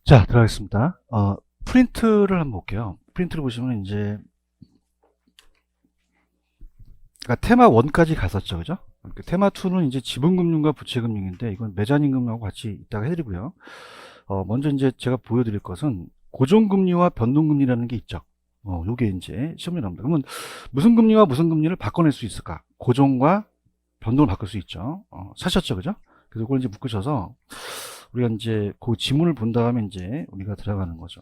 자, 들어가겠습니다. 프린트를 한번 볼게요. 프린트를 보시면 이제, 그러니까 테마 1까지 갔었죠. 그죠? 그러니까 테마 2는 이제 지분금융과 부채금융인데, 이건 매자임금하고 같이 이따가 해드리고요. 먼저 이제 제가 보여드릴 것은 고정금리와 변동금리라는 게 있죠. 요게 이제 시험에 나옵니다. 그러면 무슨 금리와 무슨 금리를 바꿔낼 수 있을까? 고정과 변동을 바꿀 수 있죠. 사셨죠. 그죠? 그래서 그걸 이제 묶으셔서, 우리가 이제 그 지문을 본 다음에 이제 우리가 들어가는 거죠.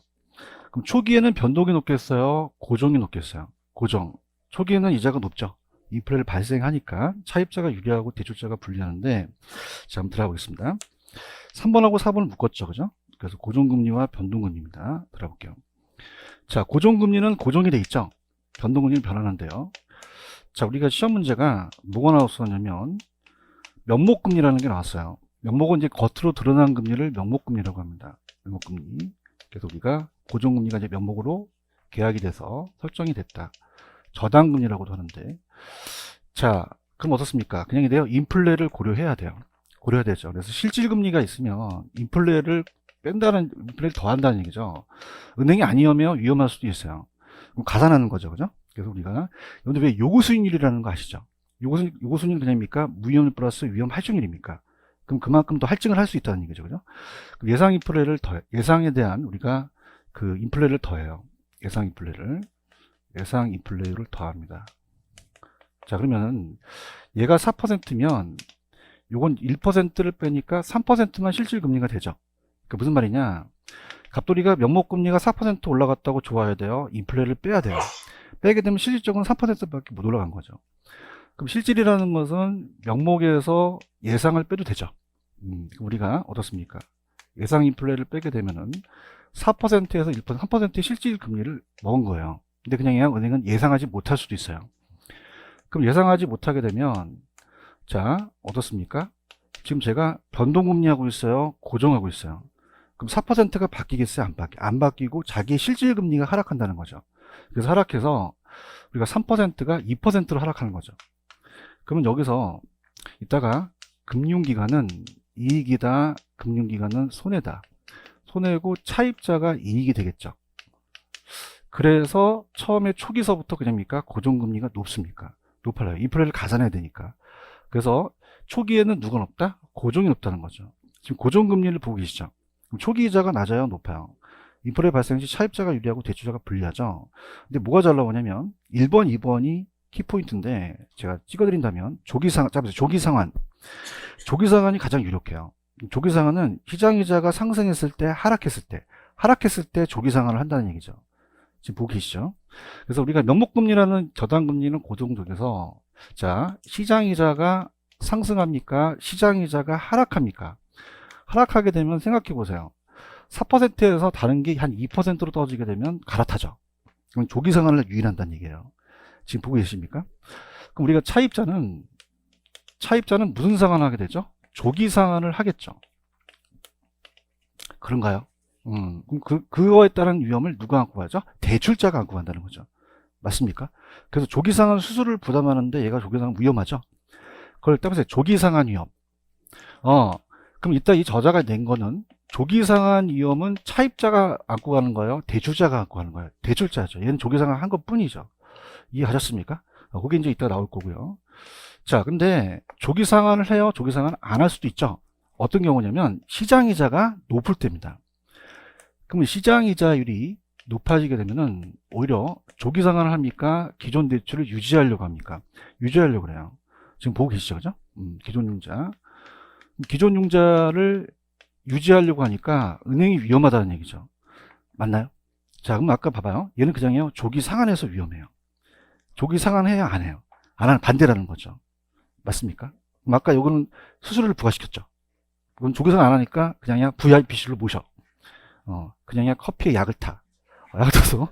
그럼 초기에는 변동이 높겠어요? 고정이 높겠어요? 고정. 초기에는 이자가 높죠. 인플레를 발생하니까 차입자가 유리하고 대출자가 불리하는데, 자, 한번 들어가 보겠습니다. 3번하고 4번을 묶었죠. 그죠? 그래서 고정금리와 변동금리입니다. 들어가 볼게요. 자, 고정금리는 고정이 돼 있죠. 변동금리는 변하는데요. 자, 우리가 시험 문제가 뭐가 나왔었냐면 명목금리라는 게 나왔어요. 명목은 이제 겉으로 드러난 금리를 명목금리라고 합니다. 명목금리. 그래서 우리가 고정금리가 이제 명목으로 계약이 돼서 설정이 됐다. 저당금리라고도 하는데, 자, 그럼 어떻습니까? 그냥 이래요. 인플레를 고려해야 돼요. 고려해야 되죠. 그래서 실질금리가 있으면 인플레를 인플레를 더한다는 얘기죠. 은행이 아니면 위험할 수도 있어요. 그럼 가산하는 거죠. 그죠? 그래서 우리가, 여러분들 왜 요구수익률이라는 거 아시죠? 요구수익률이 그냥입니까? 무위험 플러스 위험 할증률입니까? 그럼 그만큼 더 할증을 할 수 있다는 얘기죠. 그죠? 예상 인플레를 예상에 대한 우리가 그 인플레를 더해요. 예상 인플레를 더합니다. 자, 그러면 얘가 4%면 요건 1%를 빼니까 3%만 실질 금리가 되죠. 그 무슨 말이냐? 갑돌이가 명목금리가 4% 올라갔다고 좋아야 돼요. 인플레를 빼야 돼요. 빼게 되면 실질적으로는 3%밖에 못 올라간 거죠. 그럼 실질이라는 것은 명목에서 예상을 빼도 되죠. 우리가 어떻습니까? 예상 인플레를 빼게 되면은 4%에서 1%, 3%의 실질 금리를 먹은 거예요. 근데 그냥 은행은 예상하지 못할 수도 있어요. 그럼 예상하지 못하게 되면, 자, 어떻습니까? 지금 제가 변동금리 하고 있어요? 고정하고 있어요? 그럼 4%가 바뀌겠어요? 안 바뀌고 자기의 실질 금리가 하락한다는 거죠. 그래서 하락해서 우리가 3%가 2%로 하락하는 거죠. 그러면 여기서 이따가 금융기관은 이익이다, 금융기관은 손해다. 손해고 차입자가 이익이 되겠죠. 그래서 처음에 초기서부터 그냥입니까? 고정금리가 높습니까? 높아요. 인플레를 가산해야 되니까. 그래서 초기에는 누가 높다? 고정이 높다는 거죠. 지금 고정금리를 보고 계시죠? 그럼 초기 이자가 낮아요? 높아요? 인플레 발생 시 차입자가 유리하고 대출자가 불리하죠. 근데 뭐가 잘 나오냐면 1번, 2번이 키포인트인데 제가 찍어드린다면 조기상환. 조기상환이 가장 유력해요. 조기상환은 시장이자가 상승했을 때, 하락했을 때 조기상환을 한다는 얘기죠. 지금 보고 계시죠? 그래서 우리가 명목금리라는 저당금리는 고정적에서, 자, 시장이자가 상승합니까? 시장이자가 하락합니까? 하락하게 되면 생각해 보세요. 4%에서 다른 게 한 2%로 떨어지게 되면 갈아타죠. 그럼 조기상환을 유인한다는 얘기예요. 지금 보고 계십니까? 그럼 우리가 차입자는 무슨 상환을 하게 되죠? 조기 상환을 하겠죠. 그런가요? 그럼 그거에 따른 위험을 누가 안고 가죠? 대출자가 안고 간다는 거죠. 맞습니까? 그래서 조기 상환 수수료를 부담하는데 얘가 조기 상환 위험하죠? 그걸 따라서 조기 상환 위험. 그럼 이따 이 저자가 낸 거는 조기 상환 위험은 차입자가 안고 가는 거예요? 대출자가 안고 가는 거예요? 대출자죠. 얘는 조기 상환 한 것 뿐이죠. 이해하셨습니까? 그게 이제 이따 나올 거고요. 자, 근데 조기 상환을 해요? 조기 상환 안 할 수도 있죠. 어떤 경우냐면 시장이자가 높을 때입니다. 그럼 시장이자율이 높아지게 되면은 오히려 조기 상환을 합니까? 기존 대출을 유지하려고 합니까? 유지하려고 그래요. 지금 보고 계시죠? 그죠? 기존 융자를 유지하려고 하니까 은행이 위험하다는 얘기죠. 맞나요? 자, 그럼 아까 봐봐요. 얘는 그냥요. 조기 상환해서 위험해요. 조기 상환해야 안 해요. 안 하는 반대라는 거죠. 맞습니까? 그럼 아까 요거는 수수료를 부과시켰죠. 그건 조기 상환 안 하니까 그냥 VIPC로 모셔. 그냥 커피에 약을 타. 약을 타서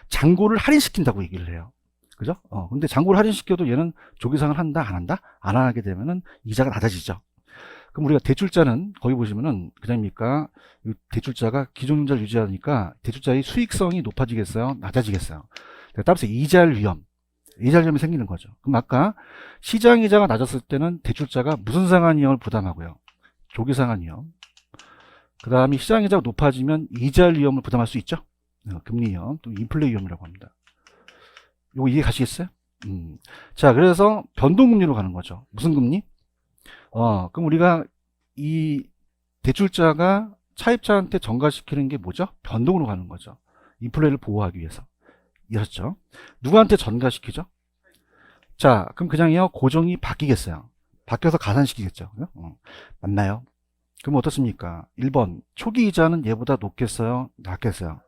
잔고를 할인시킨다고 얘기를 해요. 그죠? 근데 잔고를 할인시켜도 얘는 조기 상환 한다, 안 한다? 안 하게 되면은 이자가 낮아지죠. 그럼 우리가 대출자는 거기 보시면은 그냥입니까? 대출자가 기존 융자를 유지하니까 대출자의 수익성이 높아지겠어요? 낮아지겠어요? 따라서 이자율 위험이 생기는 거죠. 그럼 아까 시장 이자가 낮았을 때는 대출자가 무슨 상환 위험을 부담하고요? 조기 상환 위험. 그 다음에 시장이자가 높아지면 이자 위험을 부담할 수 있죠. 금리 위험, 또 인플레 위험이라고 합니다. 요거 이해 가시겠어요? 자, 그래서 변동금리로 가는 거죠. 무슨 금리? 그럼 우리가 이 대출자가 차입자한테 전가시키는 게 뭐죠? 변동으로 가는 거죠. 인플레를 보호하기 위해서. 이해하셨죠? 누구한테 전가시키죠? 자, 그럼 그냥요, 고정이 바뀌겠어요. 바뀌어서 가산시키겠죠. 맞나요? 그럼 어떻습니까? 1번, 초기 이자는 얘보다 높겠어요? 낮겠어요?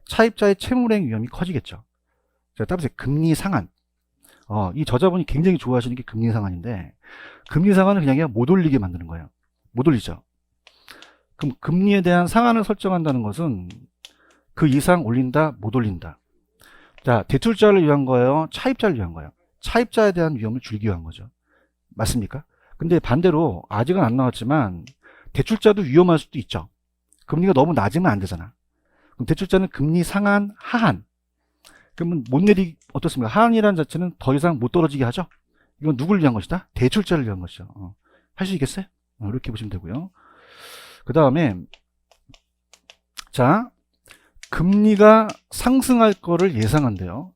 차입자의 채무불이행 위험이 커지겠죠. 자, 따라서 금리 상한. 이 저자분이 굉장히 좋아하시는 게 금리 상한인데, 금리 상한은 그냥 못 올리게 만드는 거예요. 못 올리죠. 그럼 금리에 대한 상한을 설정한다는 것은 그 이상 올린다, 못 올린다. 자, 대출자를 위한 거예요? 차입자를 위한 거예요? 차입자에 대한 위험을 줄이기 위한 거죠. 맞습니까? 근데 반대로 아직은 안 나왔지만 대출자도 위험할 수도 있죠. 금리가 너무 낮으면 안 되잖아. 그럼 대출자는 금리 상한, 하한. 그러면 못 내리 어떻습니까? 하한이라는 자체는 더 이상 못 떨어지게 하죠. 이건 누구를 위한 것이다? 대출자를 위한 것이죠. 할 수 있겠어요? 이렇게 보시면 되고요. 그 다음에 자, 금리가 상승할 거를 예상한대요.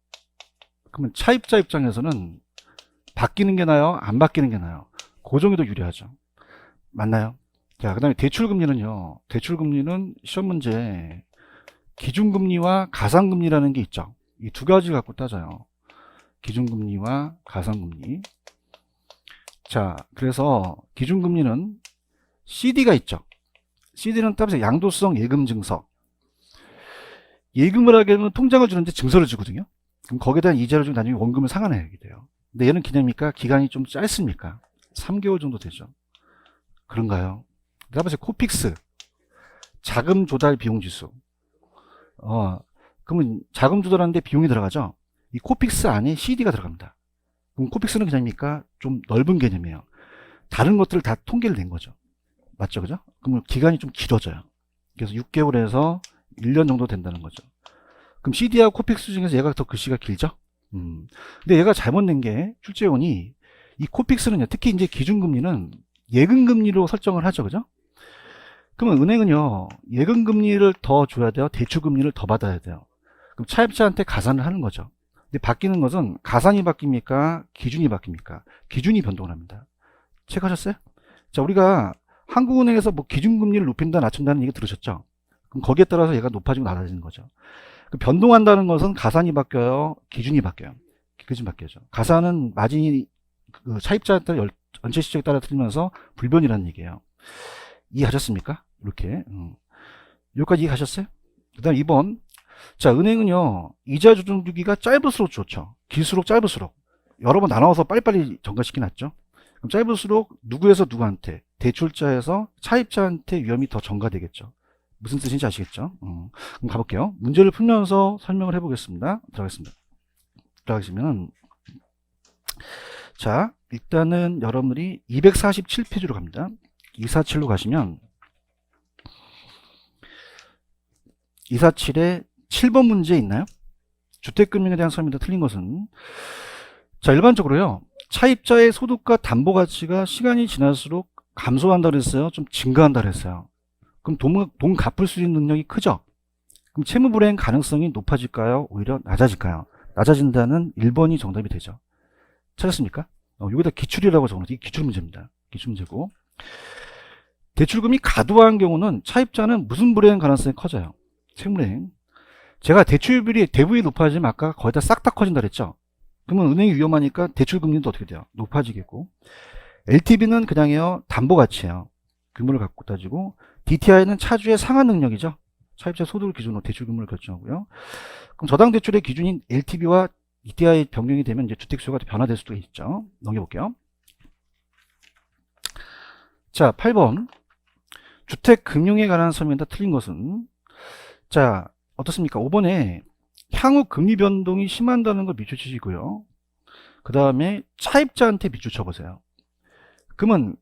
그러면 차입자 입장에서는 바뀌는 게 나아요? 안 바뀌는 게 나아요? 고정이 더 유리하죠. 맞나요? 자, 그 다음에 대출금리는요. 대출금리는 시험 문제 기준금리와 가상금리라는 게 있죠. 이 두 가지 갖고 따져요. 기준금리와 가상금리. 자, 그래서 기준금리는 CD가 있죠. CD는 따라서 양도성 예금증서. 예금을 하게 되면 통장을 주는데 증서를 주거든요. 그럼 거기에 대한 이자를 주고 나중에 원금을 상환하게 돼요. 근데 얘는 기념입니까? 기간이 좀 짧습니까? 3개월 정도 되죠. 그런가요? 그다음에 코픽스 자금 조달 비용 지수. 그러면 자금 조달하는데 비용이 들어가죠. 이 코픽스 안에 CD가 들어갑니다. 그럼 코픽스는 그냥입니까? 좀 넓은 개념이에요. 다른 것들을 다 통계를 낸 거죠. 맞죠, 그죠? 그러면 기간이 좀 길어져요. 그래서 6개월에서 1년 정도 된다는 거죠. 그럼 CD하고 코픽스 중에서 얘가 더 글씨가 길죠? 근데 얘가 잘못 낸 게 출제원이 이 코픽스는요, 특히 이제 기준금리는 예금금리로 설정을 하죠, 그죠? 그러면 은행은요, 예금금리를 더 줘야 돼요? 대출금리를 더 받아야 돼요? 그럼 차입자한테 가산을 하는 거죠. 근데 바뀌는 것은 가산이 바뀝니까? 기준이 바뀝니까? 기준이 변동을 합니다. 체크하셨어요? 자, 우리가 한국은행에서 뭐 기준금리를 높인다, 낮춘다는 얘기 들으셨죠? 그럼 거기에 따라서 얘가 높아지고 낮아지는 거죠. 변동한다는 것은 가산이 바뀌어요? 기준이 바뀌어요? 기준이 바뀌죠. 가산은 마진이 그 차입자에 따라 전체 시적에 따라 틀리면서 불변이라는 얘기예요. 이해하셨습니까? 이렇게. 여기까지 이해하셨어요? 그 다음 2번. 자, 은행은요, 이자 조정 주기가 짧을수록 좋죠. 길수록 짧을수록. 여러 번 나눠서 빨리빨리 전가시키 놨죠. 그럼 짧을수록 누구에서 누구한테, 대출자에서 차입자한테 위험이 더 전가되겠죠. 무슨 뜻인지 아시겠죠? 그럼 가볼게요. 문제를 풀면서 설명을 해보겠습니다. 들어가시면, 자, 일단은 여러분들이 247페이지로 갑니다. 247로 가시면, 247에 7번 문제 있나요? 주택금융에 대한 설명이 틀린 것은, 자, 일반적으로요, 차입자의 소득과 담보가치가 시간이 지날수록 감소한다 그랬어요? 좀 증가한다 그랬어요? 그럼 돈 갚을 수 있는 능력이 크죠? 그럼 채무불이행 가능성이 높아질까요? 오히려 낮아질까요? 낮아진다는 1번이 정답이 되죠. 찾았습니까? 여기다 기출이라고 적어놓은 기출 문제입니다. 기출 문제고. 대출금이 과도한 경우는 차입자는 무슨 불이행 가능성이 커져요? 채무불이행. 제가 대출비율이 대부분이 높아지면 아까 거의 다 싹 다 커진다 그랬죠? 그러면 은행이 위험하니까 대출금리도 어떻게 돼요? 높아지겠고. LTV는 그냥요, 담보가치예요. 규모를 갖고 따지고. DTI는 차주의 상환 능력이죠. 차입자 소득을 기준으로 대출금을 결정하고요. 그럼 저당 대출의 기준인 LTV와 DTI 변경이 되면 이제 주택 수요가 변화될 수도 있죠. 넘겨볼게요. 자, 8번. 주택 금융에 관한 설명이 틀린 것은, 자, 어떻습니까? 5번에 향후 금리 변동이 심한다는 걸 밑줄치시고요. 그 다음에 차입자한테 밑줄쳐보세요. 그러면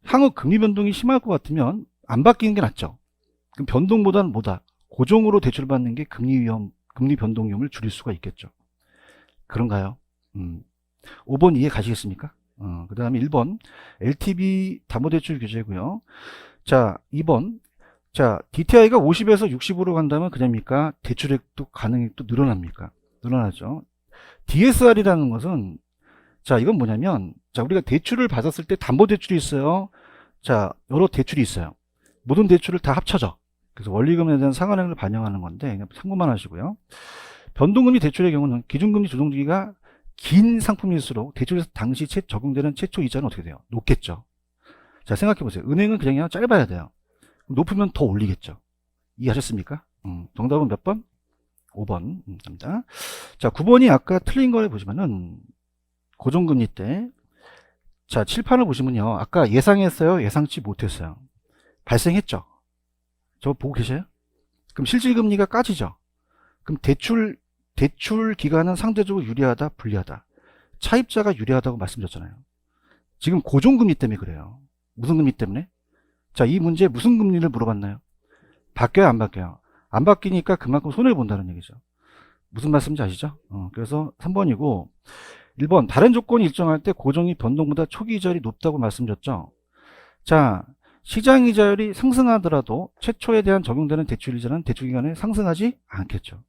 향후 금리 변동이 심할 것 같으면 안 바뀌는 게 낫죠. 그럼 변동보다는 뭐다? 고정으로 대출받는 게 금리 변동 위험을 줄일 수가 있겠죠. 그런가요? 5번 이해 가시겠습니까? 그 다음에 1번 LTV 담보대출 규제고요. 자, 2번 자, DTI가 50에서 60으로 간다면 그냥입니까? 대출액도 가능히 또 늘어납니까? 늘어나죠. DSR이라는 것은, 자, 이건 뭐냐면, 자, 우리가 대출을 받았을 때 담보대출이 있어요. 자, 여러 대출이 있어요. 모든 대출을 다 합쳐져. 그래서 원리금에 대한 상환액을 반영하는 건데, 그냥 참고만 하시고요. 변동금리 대출의 경우는 기준금리 조정기가 긴 상품일수록 대출 당시 적용되는 최초 이자는 어떻게 돼요? 높겠죠. 자, 생각해 보세요. 은행은 그냥 짧아야 돼요. 높으면 더 올리겠죠. 이해하셨습니까? 정답은 몇 번? 5번. 갑니다. 자, 9번이 아까 틀린 거를 보시면은, 고정금리 때, 자, 칠판을 보시면요. 아까 예상했어요? 예상치 못했어요? 발생했죠? 저거 보고 계세요? 그럼 실질금리가 까지죠? 그럼 대출 기간은 상대적으로 유리하다, 불리하다? 차입자가 유리하다고 말씀드렸잖아요. 지금 고정금리 때문에 그래요. 무슨 금리 때문에? 자, 이 문제 무슨 금리를 물어봤나요? 바뀌어요, 안 바뀌어요? 안 바뀌니까 그만큼 손해를 본다는 얘기죠. 무슨 말씀인지 아시죠? 그래서 3번이고, 1번 다른 조건이 일정할 때 고정이 변동보다 초기 이자율이 높다고 말씀드렸죠. 자, 시장 이자율이 상승하더라도 최초에 대한 적용되는 대출 이자는 대출 기간에 상승하지 않겠죠.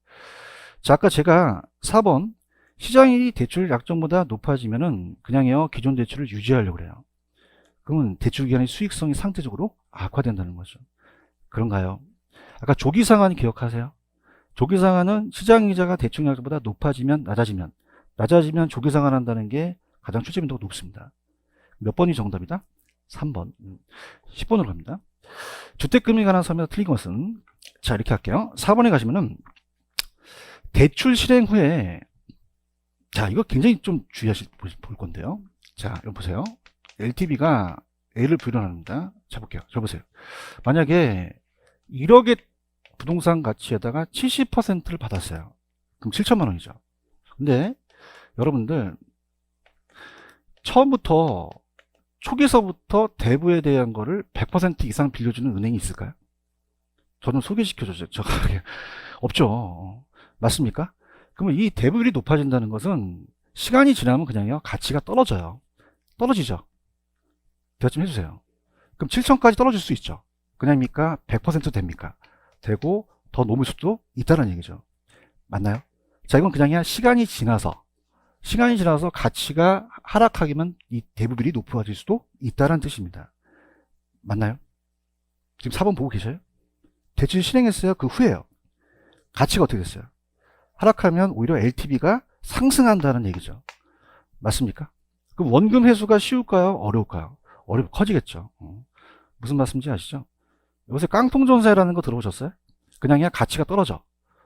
자, 아까 제가 4번 시장이 대출 약정보다 높아지면은 그냥요 기존 대출을 유지하려고 그래요. 그러면 대출 기간의 수익성이 상대적으로 악화된다는 거죠. 그런가요? 아까 조기 상환 기억하세요? 조기 상환은 시장 이자가 대출 약정보다 낮아지면 조기 상환한다는 게 가장 출제 빈도가 높습니다. 몇 번이 정답이다? 3번. 10번으로 갑니다. 주택금리 관한 설명에서 틀린 것은, 자, 이렇게 할게요. 4번에 가시면은 대출 실행 후에, 자, 이거 굉장히 좀 주의하실 볼 건데요. 자, 여기 보세요. LTV가 A를 불연합니다. 자, 볼게요. 저 보세요. 만약에 1억의 부동산 가치에다가 70%를 받았어요. 그럼 7천만 원이죠. 근데 여러분들 처음부터 초기서부터 대부에 대한 거를 100% 이상 빌려주는 은행이 있을까요? 저는 소개시켜줬죠. 없죠. 맞습니까? 그러면 이 대부율이 높아진다는 것은 시간이 지나면 그냥요 가치가 떨어져요. 떨어지죠. 대화 좀 해주세요. 그럼 7천까지 떨어질 수 있죠. 그냥입니까? 100% 됩니까? 되고 더 넘을 수도 있다는 얘기죠. 맞나요? 자, 이건 그냥이야 시간이 지나서 가치가 하락하기면 이 대부분이 높아질 수도 있다는 뜻입니다. 맞나요? 지금 4번 보고 계셔요? 대출 실행했어요. 그 후에요. 가치가 어떻게 됐어요? 하락하면 오히려 LTV가 상승한다는 얘기죠. 맞습니까? 그럼 원금 회수가 쉬울까요? 어려울까요? 커지겠죠. 무슨 말씀인지 아시죠? 요새 깡통전세라는 거 들어보셨어요? 그냥 가치가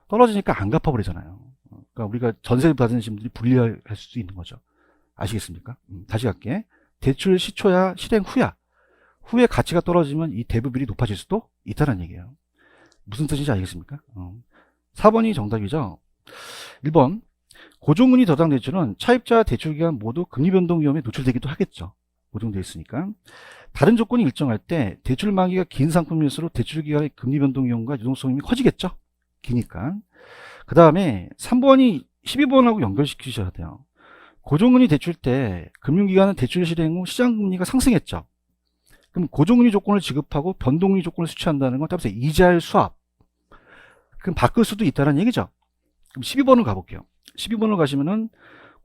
떨어지니까 안 갚아버리잖아요. 그러니까 우리가 전세 받으신 분들이 불리할 수도 있는 거죠. 아시겠습니까? 다시 갈게. 대출 시초야 실행 후야. 후에 가치가 떨어지면 이 대부분이 높아질 수도 있다는 얘기예요. 무슨 뜻인지 알겠습니까? 4번이 정답이죠. 1번 고정금리 저당 대출은 차입자 대출기간 모두 금리 변동 위험에 노출되기도 하겠죠. 고정되어 있으니까. 다른 조건이 일정할 때 대출 만기가 긴 상품일수록 대출기간의 금리 변동 위험과 유동성이 커지겠죠. 기니까. 그 다음에 3번이 12번하고 연결시키셔야 돼요. 고정금리 대출 때 금융기관은 대출 실행 후 시장금리가 상승했죠. 그럼 고정금리 조건을 지급하고 변동금리 조건을 수취한다는 건 따라서 이자율 수합. 그럼 바꿀 수도 있다는 얘기죠. 그럼 12번을 가볼게요. 12번을 가시면은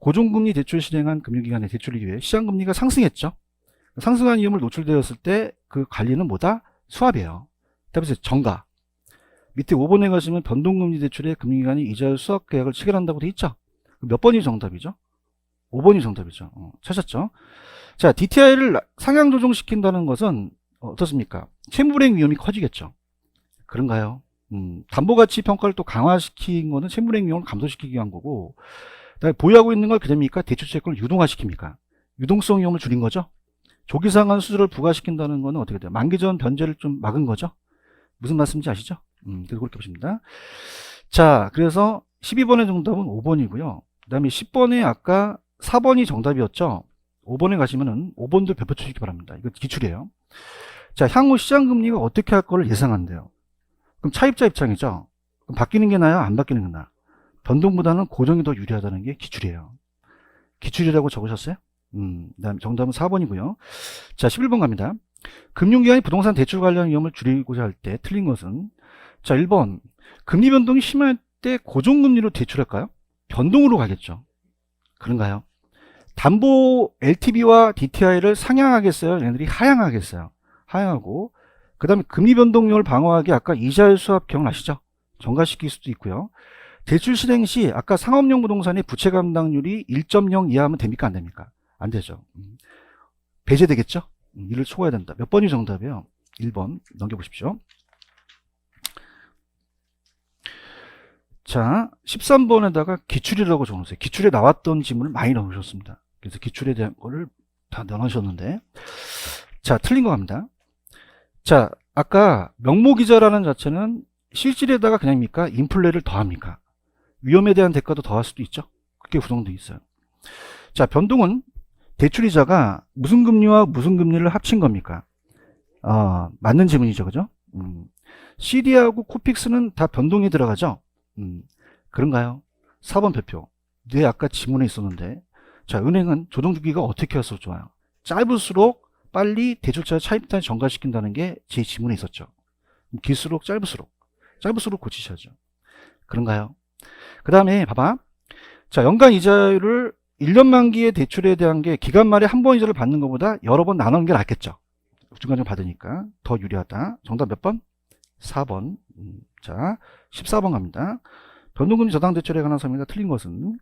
고정금리 대출 실행한 금융기관의 대출을 위해 시장금리가 상승했죠. 상승한 위험을 노출되었을 때 그 관리는 뭐다? 수합이에요. 따라서 정가. 밑에 5번에 가시면 변동금리 대출에 금융기관이 이자율 수합 계약을 체결한다고 돼 있죠. 몇 번이 정답이죠? 5번이 정답이죠. 찾았죠? 자, DTI를 상향 조정시킨다는 것은 어떻습니까? 채무불이행 위험이 커지겠죠. 그런가요? 담보가치 평가를 또 강화시킨 거는 채무불이행 위험을 감소시키기 위한 거고, 그다음에 보유하고 있는 걸 그대입니까? 대출채권을 유동화시킵니까? 유동성 위험을 줄인 거죠. 조기상환 수수료를 부과시킨다는 거는 어떻게 돼요? 만기 전 변제를 좀 막은 거죠. 무슨 말씀인지 아시죠? 그래서 그렇게 보십니다. 자, 그래서 12번의 정답은 5번이고요. 그 다음에 10번에 아까 4번이 정답이었죠. 5번에 가시면은 5번도 별표 치시기 바랍니다. 이거 기출이에요. 자, 향후 시장금리가 어떻게 할 거를 예상한대요. 그럼 차입자 입장이죠. 그럼 바뀌는 게 나아요? 안 바뀌는 게 나아요? 변동보다는 고정이 더 유리하다는 게 기출이에요. 기출이라고 적으셨어요? 그다음 정답은 4번이고요. 자, 11번 갑니다. 금융기관이 부동산 대출 관련 위험을 줄이고자 할 때 틀린 것은, 자, 1번 금리 변동이 심할 때 고정금리로 대출할까요? 변동으로 가겠죠. 그런가요? 담보 LTV와 DTI를 상향하겠어요? 얘네들이 하향하겠어요? 하향하고, 그 다음에 금리 변동률을 방어하기 아까 이자율 수합 기억나시죠? 정가시킬 수도 있고요. 대출 실행 시 아까 상업용 부동산의 부채 감당률이 1.0 이하면 됩니까? 안 됩니까? 안 되죠. 배제되겠죠? 이를 초과해야 된다. 몇 번이 정답이에요? 1번 넘겨보십시오. 자, 13번에다가 기출이라고 적어놓으세요. 기출에 나왔던 지문을 많이 넣으셨습니다. 그래서 기출에 대한 거를 다 넣으셨는데, 자, 틀린 거 갑니다. 자, 아까 명목이자라는 자체는 실질에다가 그냥입니까? 인플레를 더합니까? 위험에 대한 대가도 더할 수도 있죠. 그게 구성되어 있어요. 자, 변동은 대출이자가 무슨 금리와 무슨 금리를 합친 겁니까? 맞는 지문이죠. 그죠? CD하고 코픽스는 다 변동이 들어가죠? 그런가요? 4번 별표. 네, 아까 지문에 있었는데. 자, 은행은 조정주기가 어떻게 해서 좋아요? 짧을수록 빨리 대출자 차입단을 전가시킨다는 게 제 지문에 있었죠. 길수록 짧을수록 고치셔야죠. 그런가요? 그 다음에 봐봐. 자, 연간 이자율을 1년 만기의 대출에 대한 게 기간 말에 한 번 이자를 받는 것보다 여러 번 나누는 게 낫겠죠. 중간에 받으니까 더 유리하다. 정답 몇 번? 4번. 자, 14번 갑니다. 변동금리 저당 대출에 관한 설명이 틀린 것은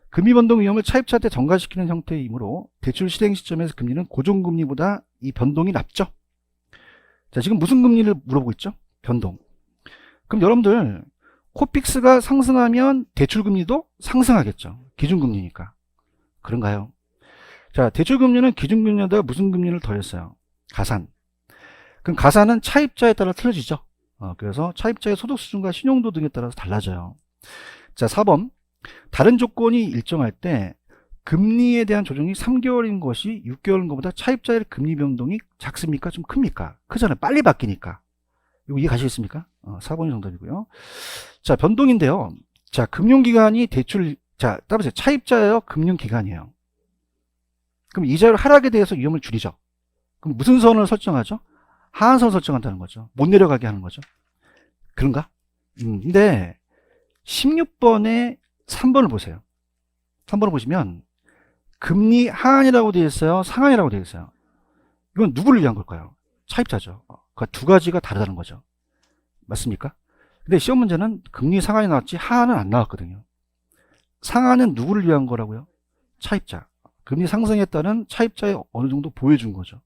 금리 변동 위험을 차입자한테 전가시키는 형태이므로 대출 실행 시점에서 금리는 고정금리보다 이 변동이 낮죠. 자, 지금 무슨 금리를 물어보고 있죠? 변동. 그럼 여러분들 코픽스가 상승하면 대출금리도 상승하겠죠. 기준금리니까. 그런가요? 자, 대출금리는 기준금리에다가 무슨 금리를 더했어요? 가산. 그럼 가산은 차입자에 따라 틀려지죠. 그래서 차입자의 소득 수준과 신용도 등에 따라서 달라져요. 자, 4번. 다른 조건이 일정할 때 금리에 대한 조정이 3개월인 것이 6개월인 것보다 차입자의 금리 변동이 작습니까? 좀 큽니까? 크잖아요. 빨리 바뀌니까. 이거 이해 가시겠습니까? 4번이 정답이고요. 자, 변동인데요. 자, 금융기관이 대출, 자, 따라서 차입자예요? 금융기관이에요? 그럼 이자율 하락에 대해서 위험을 줄이죠. 그럼 무슨 선을 설정하죠? 하한선을 설정한다는 거죠. 못 내려가게 하는 거죠. 그런가? 근데 16번에 3번을 보세요. 3번을 보시면 금리 하한이라고 되어 있어요? 상한이라고 되어 있어요? 이건 누구를 위한 걸까요? 차입자죠. 그 두 가지가 다르다는 거죠. 맞습니까? 근데 시험 문제는 금리 상한이 나왔지 하한은 안 나왔거든요. 상한은 누구를 위한 거라고요? 차입자. 금리 상승에 따른 차입자의 어느 정도 보여준 거죠.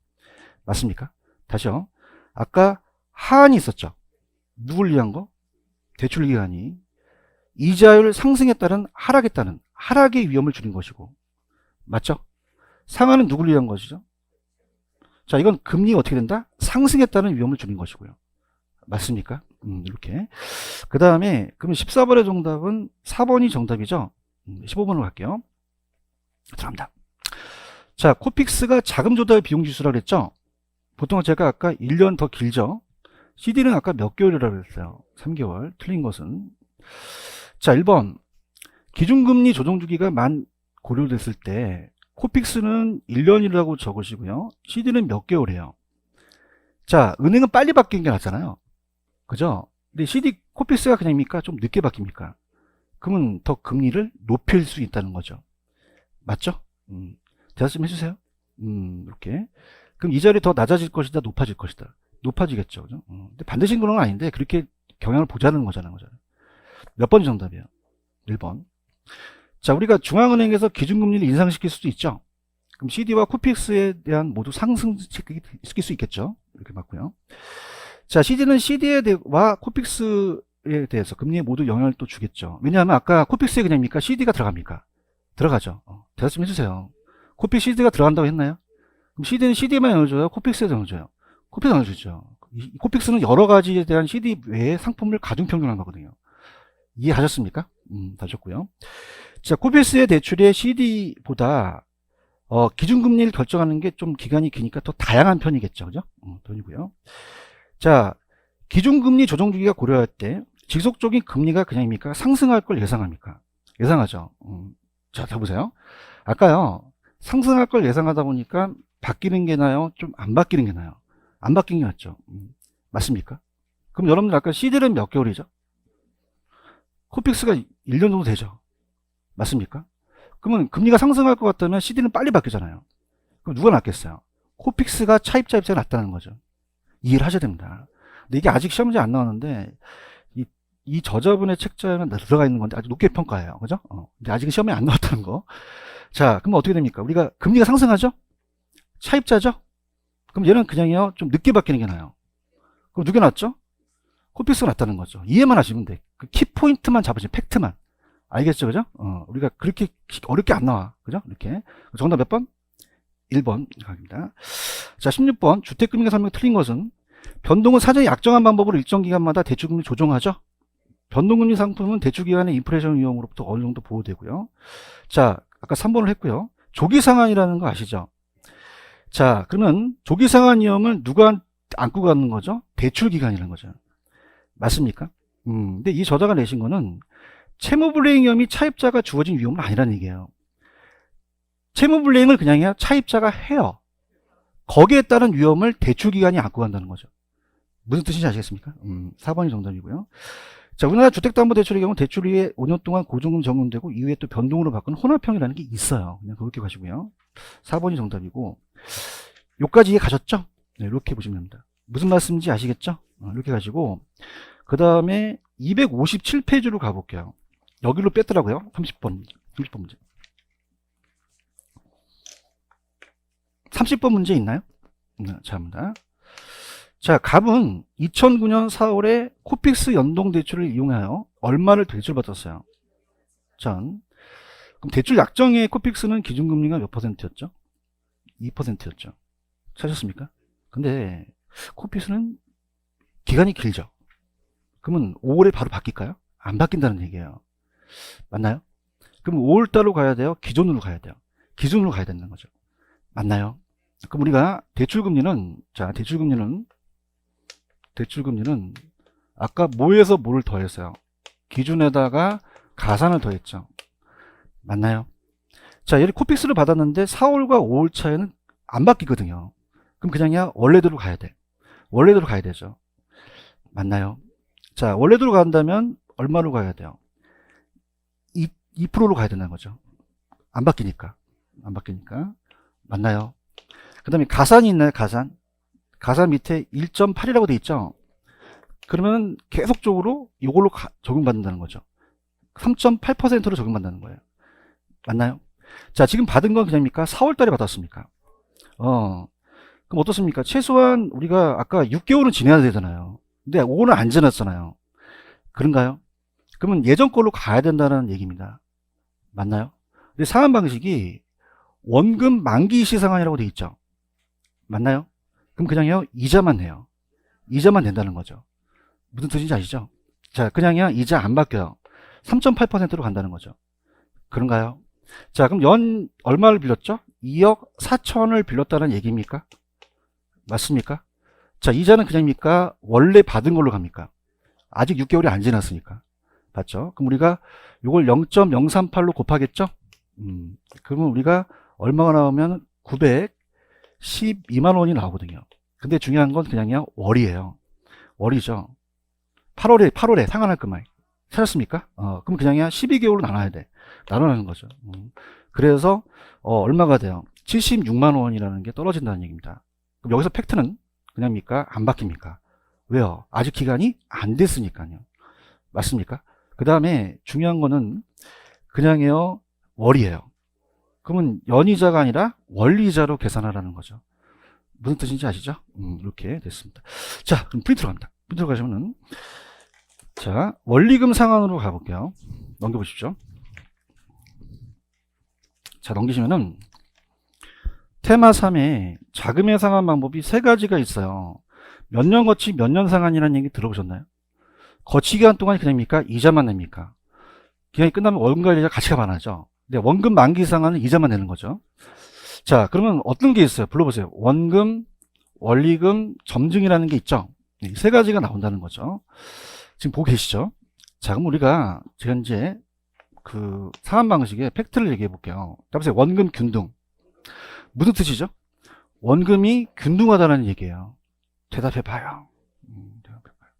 맞습니까? 다시요. 아까 하한이 있었죠. 누굴 위한 거? 대출기간이. 이자율 상승에 따른 하락에 따른 하락의 위험을 줄인 것이고. 맞죠? 상한은 누굴 위한 것이죠? 자, 이건 금리 어떻게 된다? 상승에 따른 위험을 줄인 것이고요. 맞습니까? 이렇게. 그 다음에, 그러면 14번의 정답은 4번이 정답이죠? 15번으로 갈게요. 들어갑니다. 자, 코픽스가 자금 조달 비용 지수라고 그랬죠? 보통 제가 아까 1년 더 길죠? CD는 아까 몇 개월이라고 그랬어요? 3개월. 틀린 것은. 자, 1번. 기준금리 조정 주기가 만 고려됐을 때, 코픽스는 1년이라고 적으시고요. CD는 몇 개월이에요? 자, 은행은 빨리 바뀌는 게 낫잖아요. 그죠? 근데 CD, 코픽스가 그냥입니까? 좀 늦게 바뀝니까? 그러면 더 금리를 높일 수 있다는 거죠. 맞죠? 대답 좀 해주세요. 이렇게. 그럼 이자율이 더 낮아질 것이다, 높아질 것이다. 높아지겠죠. 그죠? 근데 반드시 그런 건 아닌데, 그렇게 경향을 보자는 거잖아요. 몇 번이 정답이에요? 1번. 자, 우리가 중앙은행에서 기준금리를 인상시킬 수도 있죠. 그럼 CD와 코픽스에 대한 모두 상승시킬 수 있겠죠. 이렇게 맞고요. 자, CD는 CD와 코픽스에 대해서 금리에 모두 영향을 또 주겠죠. 왜냐하면 아까 코픽스에 그냥입니까? CD가 들어갑니까? 들어가죠. 대답 좀 해주세요. 코픽 CD가 들어간다고 했나요? 그럼 CD는 CD만 영향을 줘요? 코픽스에도 영향을 줘요? 코픽스 영향을 주죠. 코픽스는 여러 가지에 대한 CD 외에 상품을 가중평균한 거거든요. 이해하셨습니까? 다셨고요. 자, 코픽스의 대출의 CD보다 기준금리를 결정하는 게 좀 기간이 기니까 더 다양한 편이겠죠. 그죠? 편이고요. 자, 기준금리 조정 주기가 고려할 때 지속적인 금리가 그냥입니까? 상승할 걸 예상합니까? 예상하죠. 자, 자 보세요. 아까요. 상승할 걸 예상하다 보니까 바뀌는 게 나요? 좀 안 바뀌는 게 나요? 안 바뀐 게 낫죠. 맞습니까? 그럼 여러분들 아까 CD는 몇 개월이죠? 코픽스가 1년 정도 되죠. 맞습니까? 그러면 금리가 상승할 것 같다면 CD는 빨리 바뀌잖아요. 그럼 누가 낫겠어요? 코픽스가 차입자 입장에 낫다는 거죠. 이해를 하셔야 됩니다. 근데 이게 아직 시험 문제 안 나왔는데 이 저자분의 책자에는 들어가 있는 건데 아주 높게 평가해요. 그죠? 근데 아직은 시험에 안 나왔다는 거. 자, 그럼 어떻게 됩니까? 우리가 금리가 상승하죠? 차입자죠? 그럼 얘는 그냥요, 좀 늦게 바뀌는 게 나아요. 그럼 누가 낫죠? 코픽스가 낫다는 거죠. 이해만 하시면 돼. 그 키포인트만 잡으시면, 팩트만. 알겠죠? 그죠? 우리가 그렇게 어렵게 안 나와. 그죠? 이렇게. 정답 몇 번? 1번 갑니다. 자, 16번. 주택금리가 설명 틀린 것은 변동은 사전에 약정한 방법으로 일정 기간마다 대출금리 조정하죠? 변동금리 상품은 대출기간의 인플레이션 위험으로부터 어느 정도 보호되고요. 자, 아까 3번을 했고요. 조기상환이라는 거 아시죠? 자, 그러면 조기상환 위험을 누가 안고 가는 거죠? 대출기간이라는 거죠. 맞습니까? 근데 이 저자가 내신 거는 채무불이행 위험이 차입자가 주어진 위험은 아니라는 얘기예요. 채무불이행을 그냥 해야 차입자가 해요. 거기에 따른 위험을 대출기관이 안고 간다는 거죠. 무슨 뜻인지 아시겠습니까? 4번이 정답이고요. 자, 우리나라 주택담보대출의 경우 대출이 5년 동안 고정금 적용되고 이후에 또 변동으로 바꾸는 혼합형이라는 게 있어요. 그냥 그렇게 가시고요. 4번이 정답이고, 요까지 이해 가셨죠? 네, 이렇게 보시면 됩니다. 무슨 말씀인지 아시겠죠? 이렇게 가시고, 그 다음에 257페이지로 가볼게요. 여기로 뺐더라고요. 30번 문제. 30번 문제 있나요? 자입니다. 자, 갑은 2009년 4월에 코픽스 연동대출을 이용하여 얼마를 대출받았어요? 전. 그럼 대출 약정의 코픽스는 기준금리가 몇 %였죠? 2%였죠. 찾았습니까? 근데 코픽스는 기간이 길죠. 그러면 5월에 바로 바뀔까요? 안 바뀐다는 얘기예요. 맞나요? 그럼 5월달로 가야 돼요? 기존으로 가야 돼요? 기준으로 가야 된다는 거죠. 맞나요? 그럼 우리가 대출금리는 아까 뭐에서 뭐를 더했어요? 기준에다가 가산을 더했죠. 맞나요? 자, 얘를 코픽스를 받았는데 4월과 5월 차에는 안 바뀌거든요. 그럼 그냥요, 원래대로 가야 돼. 원래대로 가야 되죠. 맞나요? 자, 원래대로 간다면 얼마로 가야 돼요? 2%로 가야 된다는 거죠. 안 바뀌니까. 맞나요? 그 다음에 가산이 있나요? 가산 밑에 1.8이라고 돼 있죠. 그러면 계속적으로 이걸로 적용받는다는 거죠. 3.8%로 적용받는다는 거예요. 맞나요? 자, 지금 받은 건 그냥입니까? 4월 달에 받았습니까? 그럼 어떻습니까? 최소한 우리가 아까 6개월은 지내야 되잖아요. 근데 5월은 안 지났잖아요. 그런가요? 그러면 예전 걸로 가야 된다는 얘기입니다. 맞나요? 근데 상환 방식이 원금 만기 시상환이라고 돼 있죠. 맞나요? 그럼 그냥요, 이자만 내요. 이자만 낸다는 거죠. 무슨 뜻인지 아시죠? 자, 그냥요, 이자 안 바뀌어요. 3.8%로 간다는 거죠. 그런가요? 자, 그럼 연 얼마를 빌렸죠? 2억 4천을 빌렸다는 얘기입니까? 맞습니까? 자, 이자는 그냥입니까? 원래 받은 걸로 갑니까? 아직 6개월이 안 지났으니까. 맞죠? 그럼 우리가 이걸 0.038로 곱하겠죠? 그러면 우리가 얼마가 나오면 912만 원이 나오거든요. 근데 중요한 건 그냥요, 월이에요. 월이죠. 8월에 상환할 것만. 찾았습니까? 그럼 그냥요, 12개월로 나눠야 돼. 나눠라는 거죠. 그래서, 얼마가 돼요? 76만 원이라는 게 떨어진다는 얘기입니다. 그럼 여기서 팩트는 그냥입니까? 안 바뀝니까? 왜요? 아직 기간이 안 됐으니까요. 맞습니까? 그 다음에 중요한 거는 그냥요, 월이에요. 그러면 연이자가 아니라 월이자로 계산하라는 거죠. 무슨 뜻인지 아시죠? 이렇게 됐습니다. 자, 그럼 프린트로 갑니다. 프린트로 가시면은, 자, 원리금 상환으로 가볼게요. 넘겨보십시오. 자, 넘기시면은, 테마 3에 자금의 상환 방법이 3가지가 있어요. 몇 년 거치, 몇 년 상환이라는 얘기 들어보셨나요? 거치 기간 동안 그냥입니까? 이자만 냅니까? 기간이 끝나면 원금과 이자 같이 반하죠. 근데 원금 만기 상환은 이자만 내는 거죠. 자, 그러면 어떤 게 있어요? 불러보세요. 원금, 원리금, 점증이라는 게 있죠. 이 3가지가 나온다는 거죠. 지금 보고 계시죠? 자, 그럼 우리가 현재 그 상환 방식의 팩트를 얘기해 볼게요. 보세요. 원금 균등. 무슨 뜻이죠? 원금이 균등하다는 얘기예요. 대답해봐요. 대답해봐요.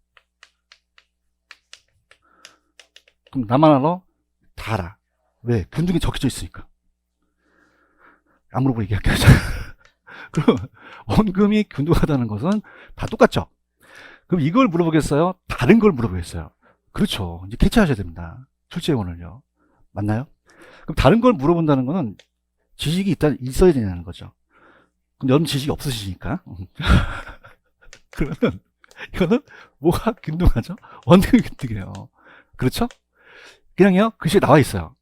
그럼 나만 알아? 다 알아. 왜? 균등이 적혀져 있으니까. 안 물어보고 얘기할게요. 그럼 원금이 균등하다는 것은 다 똑같죠? 그럼 이걸 물어보겠어요? 다른 걸 물어보겠어요? 그렇죠. 이제 캐치하셔야 됩니다. 출제원을요. 맞나요? 그럼 다른 걸 물어본다는 거는 지식이 있어야 되는 거죠. 그럼 여러분 지식이 없으시니까. 그러면 이거는 뭐가 균등하죠? 원금이 균등해요. 그렇죠? 그냥요, 글씨에 나와 있어요.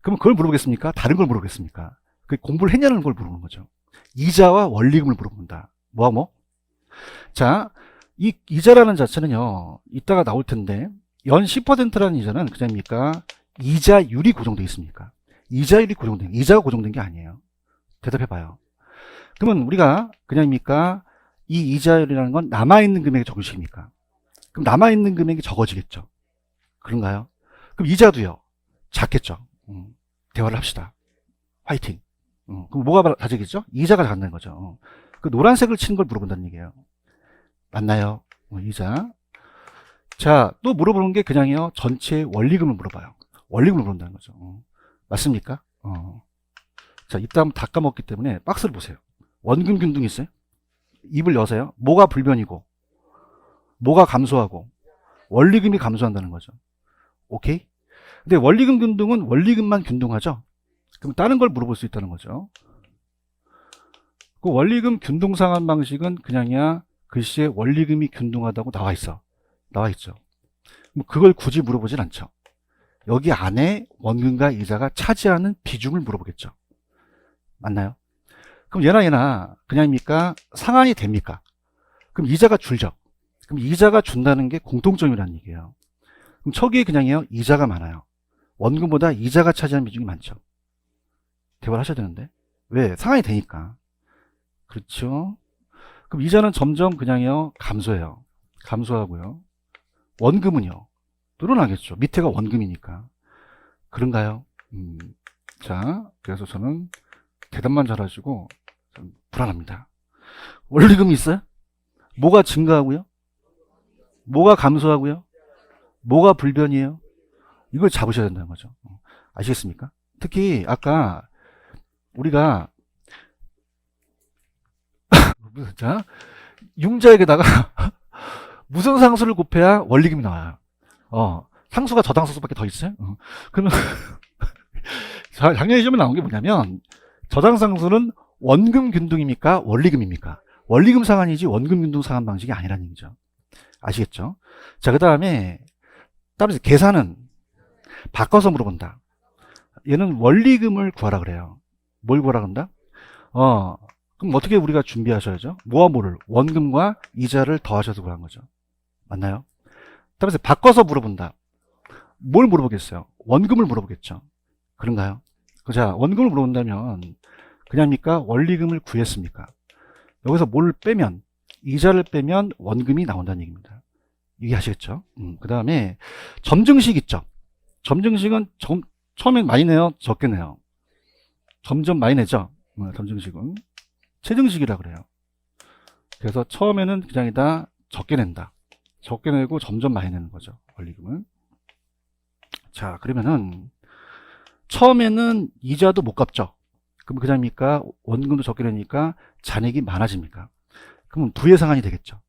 그럼 그걸 물어보겠습니까? 다른 걸 물어보겠습니까? 그 공부를 했냐는 걸 물어보는 거죠. 이자와 원리금을 물어본다. 뭐와 뭐? 자, 이 이자라는 자체는요, 이따가 나올 텐데, 연 10%라는 이자는 그냥입니까? 이자율이 고정되어 있습니까? 이자율이 고정된, 이자가 고정된 게 아니에요. 대답해봐요. 그러면 우리가 그냥입니까? 이 이자율이라는 건 남아있는 금액의 적은식입니까? 그럼 남아있는 금액이 적어지겠죠. 그런가요? 그럼 이자도요, 작겠죠. 대화를 합시다. 화이팅. 그럼 뭐가 다르겠죠? 이자가 작는 거죠. 그 노란색을 치는 걸 물어본다는 얘기예요. 맞나요? 이자. 자, 또 물어보는 게 그냥요, 전체 원리금을 물어봐요. 원리금을 물어본다는 거죠. 맞습니까? 자, 이따 한번 다 까먹기 때문에 박스를 보세요. 원금 균등이 있어요? 입을 여세요. 뭐가 불변이고, 뭐가 감소하고, 원리금이 감소한다는 거죠. 오케이? 근데 원리금 균등은 원리금만 균등하죠? 그럼 다른 걸 물어볼 수 있다는 거죠. 그 원리금 균등 상환 방식은 그냥이야, 글씨에 원리금이 균등하다고 나와 있어. 나와 있죠. 그걸 굳이 물어보진 않죠. 여기 안에 원금과 이자가 차지하는 비중을 물어보겠죠. 맞나요? 그럼 얘나 그냥입니까? 상환이 됩니까? 그럼 이자가 줄죠. 그럼 이자가 준다는 게 공통점이라는 얘기예요. 그럼 초기에 그냥이요, 이자가 많아요. 원금보다 이자가 차지하는 비중이 많죠. 대화를 하셔야 되는데. 왜? 상환이 되니까. 그렇죠. 그럼 이자는 점점 그냥요, 감소해요. 감소하고요. 원금은요, 늘어나겠죠. 밑에가 원금이니까. 그런가요? 자, 그래서 저는 대답만 잘하시고 좀 불안합니다. 원리금이 있어요? 뭐가 증가하고요? 뭐가 감소하고요? 뭐가 불변이에요? 이걸 잡으셔야 된다는 거죠. 아시겠습니까? 특히 아까 우리가 자, 융자에게다가 무슨 상수를 곱해야 원리금이 나와요? 상수가 저당상수밖에 더 있어요? 그러면 작년 시험에 나온 게 뭐냐면, 저당상수는 원금 균등입니까? 원리금입니까? 원리금 상환이지 원금 균등 상환 방식이 아니라는 얘기죠. 아시겠죠? 자, 그 다음에 따라서 계산은 바꿔서 물어본다. 얘는 원리금을 구하라 그래요. 뭘 구하라 그런다? 그럼 어떻게 우리가 준비하셔야죠? 뭐와 뭐를? 원금과 이자를 더하셔서 구한 거죠. 맞나요? 따라서 바꿔서 물어본다. 뭘 물어보겠어요? 원금을 물어보겠죠. 그런가요? 자, 원금을 물어본다면 그냥입니까? 원리금을 구했습니까? 여기서 뭘 빼면, 이자를 빼면 원금이 나온다는 얘기입니다. 이해하시겠죠? 그 다음에 점증식 있죠. 점증식은 처음엔 많이 내요, 적게 내요? 점점 많이 내죠. 점증식은 체증식이라 그래요. 그래서 처음에는 그냥이다 적게 낸다. 적게 내고 점점 많이 내는 거죠, 원리금은. 자, 그러면은 처음에는 이자도 못 갚죠. 그럼 그냥입니까? 원금도 적게 내니까 잔액이 많아집니까? 그러면 부회상환이 되겠죠.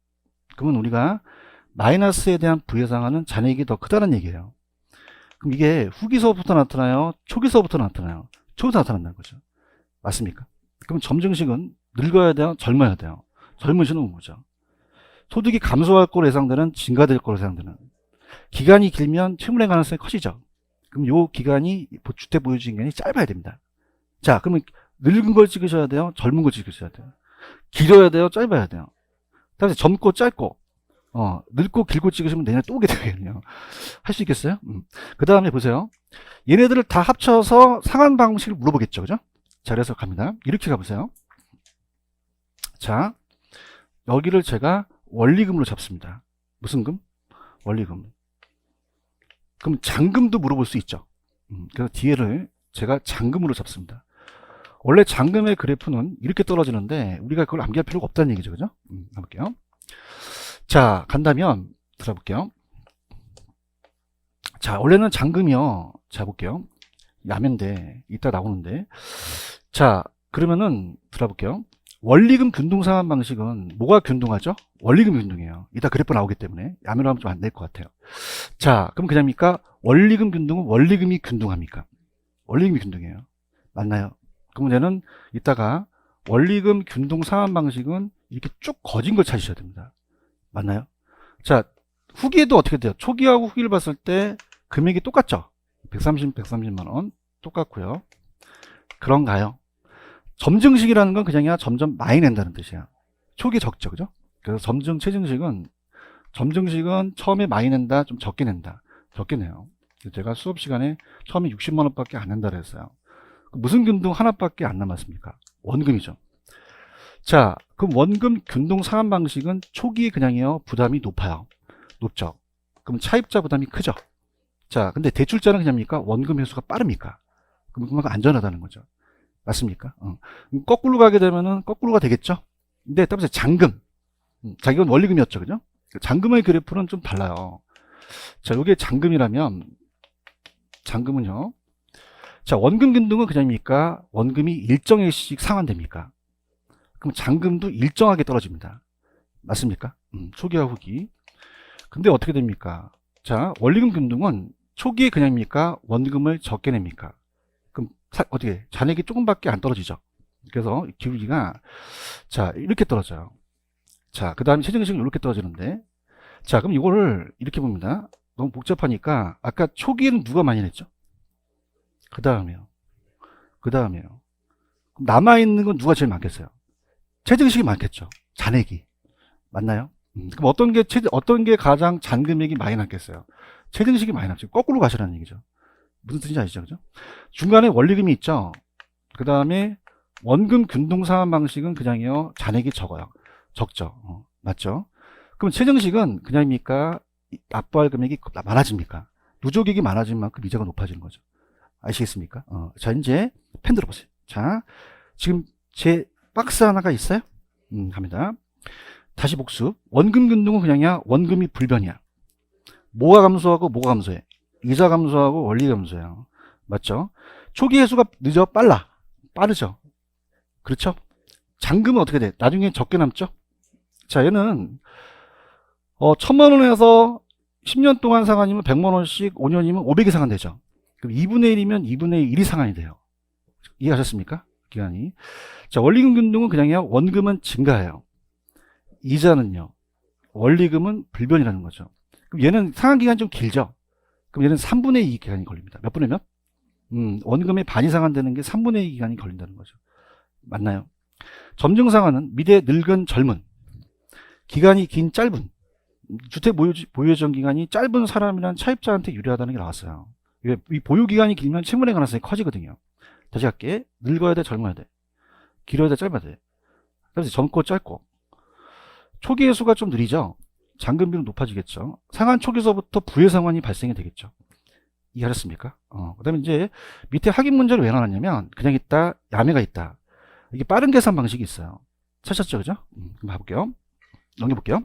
그러면 우리가 마이너스에 대한 부회상환은 잔액이 더 크다는 얘기예요. 그럼 이게 후기서부터 나타나요? 초기서부터 나타나요? 초기서 나타난다는 거죠. 맞습니까? 그럼 점증식은 늙어야 돼요? 젊어야 돼요? 젊으시는 뭐죠? 소득이 감소할 거로 예상되는, 증가될 거로 예상되는. 기간이 길면 채무의 가능성이 커지죠. 그럼 요 기간이, 주택 보유지 기간이 짧아야 됩니다. 자, 그러면 늙은 걸 찍으셔야 돼요? 젊은 걸 찍으셔야 돼요? 길어야 돼요? 짧아야 돼요? 다음에 젊고 짧고, 늙고 길고 찍으시면 내년에 또 오게 되거든요. 할 수 있겠어요? 그 다음에 보세요. 얘네들을 다 합쳐서 상환 방식을 물어보겠죠. 그죠? 자, 그래서 갑니다. 이렇게 가보세요. 자, 여기를 제가 원리금으로 잡습니다. 무슨 금? 원리금. 그럼 잔금도 물어볼 수 있죠. 그래서 뒤에를 제가 잔금으로 잡습니다. 원래 잔금의 그래프는 이렇게 떨어지는데 우리가 그걸 암기할 필요가 없다는 얘기죠. 그죠? 가볼게요. 자, 간다면 들어볼게요. 자, 원래는 잔금이요. 자, 볼게요. 야매인데 이따 나오는데. 자, 그러면은 들어볼게요. 원리금 균등 상환 방식은 뭐가 균등하죠? 원리금이 균등해요. 이따 그래프 나오기 때문에 야매로 하면 좀 안 될 것 같아요. 자, 그럼 그냥입니까? 원리금 균등은 원리금이 균등합니까? 원리금이 균등해요. 맞나요? 그럼 문제는 이따가 원리금 균등 상환 방식은 이렇게 쭉 거진 걸 찾으셔야 됩니다. 맞나요? 자, 후기에도 어떻게 돼요? 초기하고 후기를 봤을 때 금액이 똑같죠? 130만 원 똑같고요. 그런가요? 점증식이라는 건 그냥이야 점점 많이 낸다는 뜻이야. 초기 적죠, 그죠? 그래서 점증식은 처음에 많이 낸다, 좀 적게 낸다. 적게 내요. 제가 수업 시간에 처음에 60만 원밖에 안 낸다 그랬어요. 무슨 균등 하나밖에 안 남았습니까? 원금이죠. 자, 그럼 원금 균등 상환 방식은 초기에 그냥이요 부담이 높아요. 높죠. 그럼 차입자 부담이 크죠. 자, 근데 대출자는 그냥입니까? 원금 회수가 빠릅니까? 그럼 그만큼 안전하다는 거죠. 맞습니까? 거꾸로 가게 되면은 거꾸로가 되겠죠? 근데 따라서 잔금. 자, 이건 원리금이었죠. 그죠? 잔금의 그래프는 좀 달라요. 자, 이게 잔금이라면, 잔금은요. 자, 원금 균등은 그냥입니까? 원금이 일정일씩 상환됩니까? 그럼 잔금도 일정하게 떨어집니다. 맞습니까? 초기와 후기. 근데 어떻게 됩니까? 자, 원리금 균등은 초기에 그냥입니까? 원금을 적게 냅니까? 그럼 어떻게 잔액이 조금밖에 안 떨어지죠. 그래서 기울기가 자 이렇게 떨어져요. 자, 그 다음에 최저금식은 이렇게 떨어지는데, 자, 그럼 이거를 이렇게 봅니다. 너무 복잡하니까 아까 초기에는 누가 많이 냈죠? 그 다음에요. 그럼 남아있는 건 누가 제일 많겠어요? 최저금식이 많겠죠. 잔액이. 맞나요? 그럼 어떤 게 가장 잔금액이 많이 남겠어요? 최저금식이 많이 남죠. 거꾸로 가시라는 얘기죠. 무슨 뜻인지 아시죠? 그죠? 중간에 원리금이 있죠. 그 다음에 원금 균등 상환 방식은 그냥요 잔액이 적죠. 맞죠? 그럼 최저금식은 그냥입니까? 납부할 금액이 많아집니까? 누적액이 많아진 만큼 이자가 높아지는 거죠. 아시겠습니까? 자, 이제 펜 들어보세요. 자, 지금 제 박스 하나가 있어요? 갑니다. 다시 복습. 원금 균등은 그냥이야 원금이 불변이야. 뭐가 감소하고 뭐가 감소해? 이자 감소하고 원리 감소해요. 맞죠? 초기 회수가 늦어 빠르죠. 그렇죠? 잔금은 어떻게 돼? 나중에 적게 남죠? 자, 얘는 1000만 원에서 10년 동안 상환이면 100만 원씩 5년이면 500이 상환되죠. 그럼 2분의 1이면 2분의 1이 상환이 돼요. 이해하셨습니까? 기간이. 자, 원리금 균등은 그냥요 원금은 증가해요. 이자는요 원리금은 불변이라는 거죠. 그럼 얘는 상환 기간이 좀 길죠. 그럼 얘는 3분의 2 기간이 걸립니다. 몇 분의 몇? 원금의 반이 상환되는 게 3분의 2 기간이 걸린다는 거죠. 맞나요? 점증상환은 미래 늙은 젊은, 기간이 긴 짧은, 주택 보유 예정 기간이 짧은 사람이란 차입자한테 유리하다는 게 나왔어요. 이 보유 기간이 길면 채무의 가능성이 커지거든요. 다시 할게. 늙어야 돼, 젊어야 돼. 길어야 돼, 짧아야 돼. 그래서 젊고 짧고. 초기 회수가 좀 느리죠. 잔금비는 높아지겠죠. 상환 초기서부터 부의 상환이 발생이 되겠죠. 이해하셨습니까? 그 다음에 이제 밑에 확인 문제를 왜 나눴냐면 그냥 있다, 야매가 있다. 이게 빠른 계산 방식이 있어요. 찾았죠, 그죠? 한번 봐볼게요. 넘겨볼게요.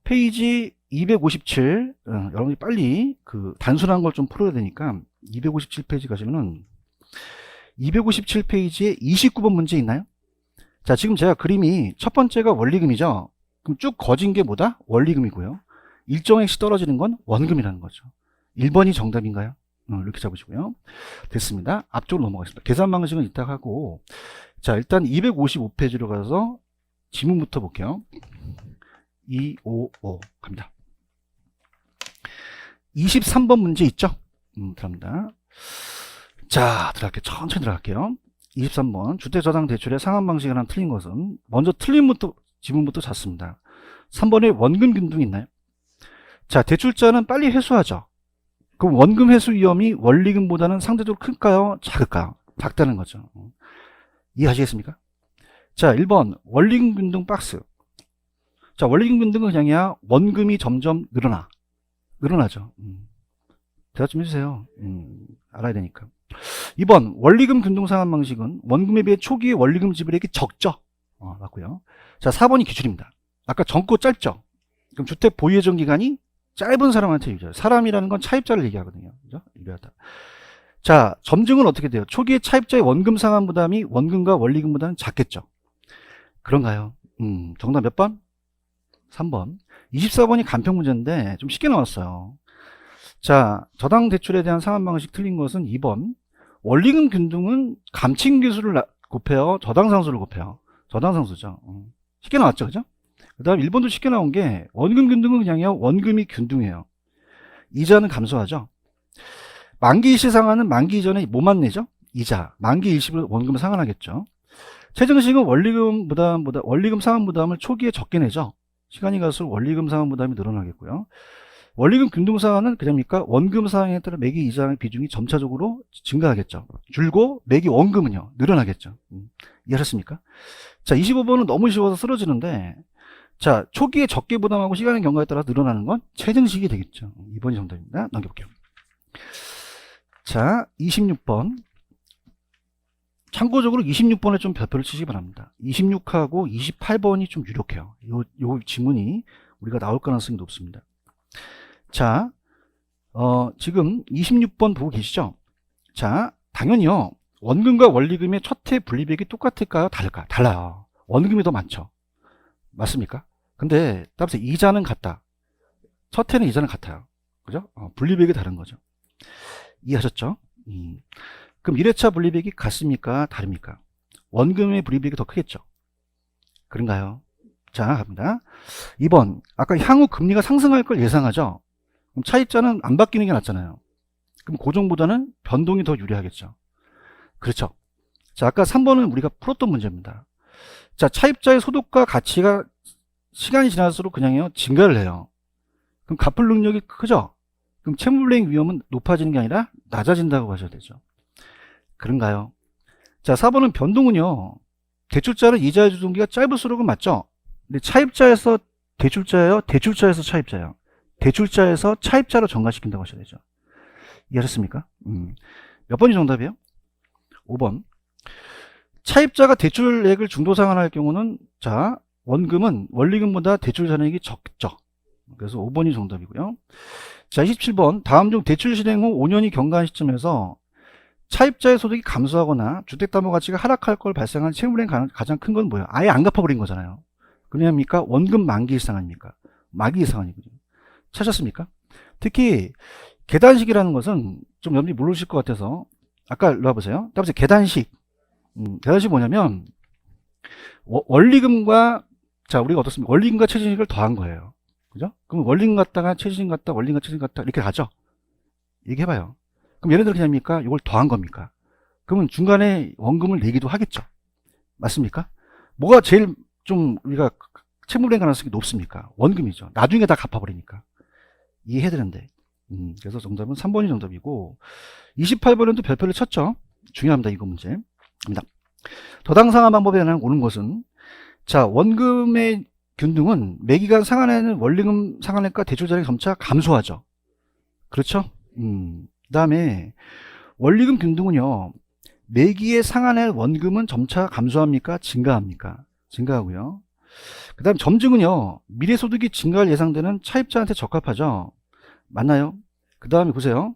페이지 257. 여러분이 빨리 그 단순한 걸 좀 풀어야 되니까 257페이지 가시면은 257페이지에 29번 문제 있나요? 자, 지금 제가 그림이 첫 번째가 원리금이죠. 그럼 쭉 거진 게 뭐다? 원리금이고요. 일정액씩 떨어지는 건 원금이라는 거죠. 1번이 정답인가요? 이렇게 잡으시고요. 됐습니다. 앞쪽으로 넘어가겠습니다. 계산 방식은 이따 하고, 자, 일단 255페이지로 가서 지문부터 볼게요. 255 갑니다. 23번 문제 있죠? 들어갑니다. 자, 천천히 들어갈게요. 23번 주택저당 대출의 상환 방식이 하나 틀린 것은, 먼저 틀림부터 지문부터 찾습니다. 3번에 원금 균등이 있나요? 자, 대출자는 빨리 회수하죠. 그럼 원금 회수 위험이 원리금보다는 상대적으로 클까요? 작을까요? 작다는 거죠. 이해하시겠습니까? 자, 1번 원리금 균등 박스. 자, 원리금 균등은 그냥이야 원금이 점점 늘어나죠. 대답 좀 해주세요. 알아야 되니까. 2번 원리금 균등 상환 방식은 원금에 비해 초기에 원리금 지불액이 적죠. 맞고요. 자, 4번이 기출입니다. 아까 정고 짧죠? 그럼 주택 보유 예정 기간이 짧은 사람한테 유리해요. 사람이라는 건 차입자를 얘기하거든요. 그죠? 유리하다. 자, 점증은 어떻게 돼요? 초기에 차입자의 원금 상환 부담이 원금과 원리금보다는 작겠죠. 그런가요? 정답 몇 번? 3번. 24번이 간평 문제인데 좀 쉽게 나왔어요. 자, 저당 대출에 대한 상환 방식 틀린 것은 2번. 원리금 균등은 감칭 기수를 곱해요. 저당 상수를 곱해요. 저당 상수죠. 쉽게 나왔죠. 그죠? 그 다음 1번도 쉽게 나온 게 원금 균등은 그냥요. 원금이 균등해요. 이자는 감소하죠. 만기 일시 상환은 만기 이전에 뭐만 내죠? 이자. 만기 일시로 원금을 상환하겠죠. 최정식은 원리금 상환 부담을 초기에 적게 내죠. 시간이 갈수록 원리금 상환 부담이 늘어나겠고요. 원리금 균등 상환은 그냥입니까? 원금 상환에 따라 매기 이자의 비중이 점차적으로 증가하겠죠. 줄고 매기 원금은요 늘어나겠죠. 이해하셨습니까? 자, 25번은 너무 쉬워서 쓰러지는데, 자, 초기에 적게 부담하고 시간의 경과에 따라 늘어나는 건 최정식이 되겠죠. 2번이 정답입니다. 넘겨볼게요. 자, 26번. 참고적으로 26번에 좀 별표를 치시기 바랍니다. 26하고 28번이 좀 유력해요. 요 지문이 우리가 나올 가능성이 높습니다. 자, 지금 26번 보고 계시죠? 자, 당연히요. 원금과 원리금의 첫해 분리비액이 똑같을까요? 다를까요? 달라요. 원금이 더 많죠. 맞습니까? 근데 따라서 이자는 같다. 첫해는 이자는 같아요. 그죠? 분리비액이 다른 거죠. 이해하셨죠? 그럼 1회차 분리비액이 같습니까? 다릅니까? 원금의 분리비액이 더 크겠죠. 그런가요? 자, 갑니다. 2번. 아까 향후 금리가 상승할 걸 예상하죠. 그럼 차입자는 안 바뀌는 게 낫잖아요. 그럼 고정보다는 변동이 더 유리하겠죠. 그렇죠. 자, 아까 3번은 우리가 풀었던 문제입니다. 자, 차입자의 소득과 가치가 시간이 지날수록 그냥요 증가를 해요. 그럼 갚을 능력이 크죠. 그럼 채무불이행 위험은 높아지는 게 아니라 낮아진다고 하셔야 되죠. 그런가요? 자, 4번은 변동은요. 대출자는 이자의 주동기가 짧을수록은 맞죠. 근데 차입자에서 대출자예요? 대출자에서 차입자예요? 대출자에서 차입자로 전가시킨다고 하셔야 되죠. 이해하셨습니까? 몇 번이 정답이에요? 5번. 차입자가 대출액을 중도 상환할 경우는, 자, 원금은 원리금보다 대출 잔액이 적죠. 그래서 5번이 정답이고요. 자, 27번. 다음 중 대출 실행 후 5년이 경과한 시점에서 차입자의 소득이 감소하거나 주택담보가치가 하락할 걸 발생한 채무불이행 가장 큰 건 뭐예요? 아예 안 갚아버린 거잖아요. 그러니까 원금 만기 일상환입니까? 만기 일상환이거든요. 찾았습니까? 특히 계단식이라는 것은 좀 여러분이 모르실 것 같아서 아까 일로 와보세요. 따라서 계단식. 계단식 뭐냐면 원리금과, 자, 우리가 어떻습니까? 원리금과 최저임금을 더한 거예요. 그죠? 그럼 원리금 갖다가 최저임금 갖다 원리금과 최저임금 갖다 이렇게 가죠. 얘기해봐요. 그럼 얘네들 그냥입니까? 이걸 더한 겁니까? 그러면 중간에 원금을 내기도 하겠죠. 맞습니까? 뭐가 제일 좀 우리가 채무불이행 가능성이 높습니까? 원금이죠. 나중에 다 갚아버리니까. 이해해야 되는데. 그래서 정답은 3번이 정답이고, 28번은 또 별표를 쳤죠. 중요합니다. 이거 문제. 입니다. 더당 상환 방법에 관한 오는 것은, 자, 원금의 균등은 매기간 상환에는 원리금 상환액과 대출 잔액 점차 감소하죠. 그렇죠? 그 다음에 원리금 균등은요, 매기의 상환의 원금은 점차 감소합니까? 증가합니까? 증가하고요. 그 다음 점증은요, 미래소득이 증가할 예상되는 차입자한테 적합하죠. 맞나요? 그 다음에 보세요.